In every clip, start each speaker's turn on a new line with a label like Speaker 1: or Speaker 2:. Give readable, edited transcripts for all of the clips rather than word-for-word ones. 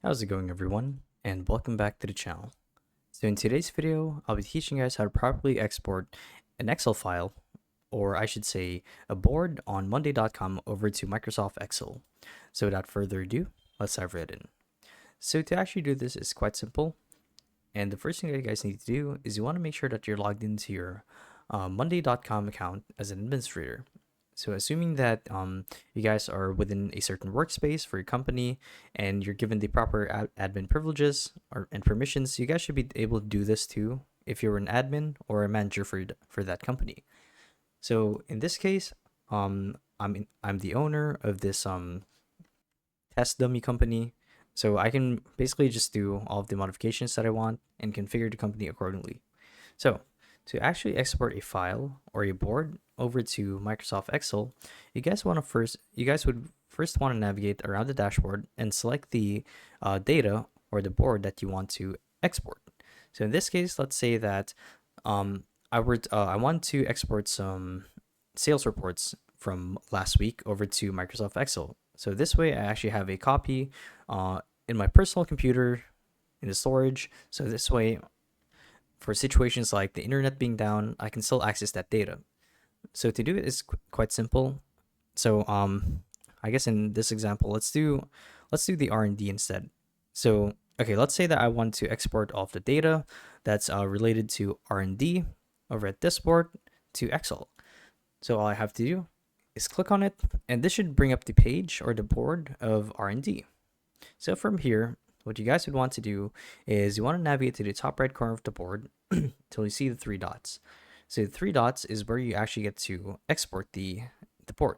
Speaker 1: How's it going, everyone? And welcome back to the channel. So in today's video, I'll be teaching you guys how to properly export an Excel file, or I should say a board on monday.com over to Microsoft Excel. So without further ado, let's dive right in. So to actually do this is quite simple. And the first thing that you guys need to do is you want to make sure that you're logged into your monday.com account as an administrator. So assuming that you guys are within a certain workspace for your company and you're given the proper admin privileges and permissions, you guys should be able to do this too if you're an admin or a manager for that company. So in this case, I'm the owner of this test dummy company. So I can basically just do all of the modifications that I want and configure the company accordingly. So to actually export a file or a board over to Microsoft Excel, you guys would first want to navigate around the dashboard and select the data or the board that you want to export. So in this case, let's say that I want to export some sales reports from last week over to Microsoft Excel. So this way, I actually have a copy in my personal computer in the storage. So this way, for situations like the internet being down, I can still access that data. So to do it is quite simple. So I guess in this example, let's do the R&D instead. So okay, let's say that I want to export all of the data that's related to R&D over at this board to Excel. So all I have to do is click on it, and this should bring up the page or the board of R&D. So from here, what you guys would want to do is you want to navigate to the top right corner of the board until you see the three dots. So the three dots is where you actually get to export the board.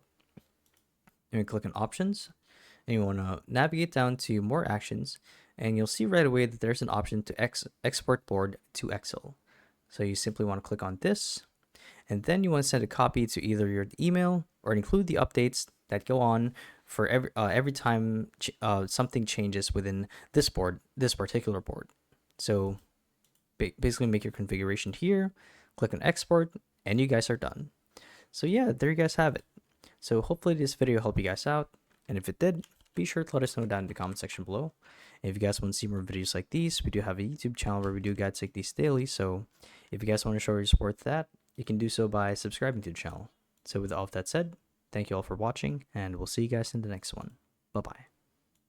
Speaker 1: And you click on options, and you want to navigate down to more actions, and you'll see right away that there's an option to export board to Excel. So you simply want to click on this, and then you want to send a copy to either your email or include the updates that go on for every time something changes within this particular board. So basically make your configuration here, click on export, and you guys are done. So yeah, there you guys have it. So hopefully this video helped you guys out, and if it did, be sure to let us know down in the comment section below. And if you guys want to see more videos like these, we do have a YouTube channel where we do guides like these daily. So if you guys want to show your support to that, you can do so by subscribing to the channel. So with all of that said, thank you all for watching, and we'll see you guys in the next one. Bye bye.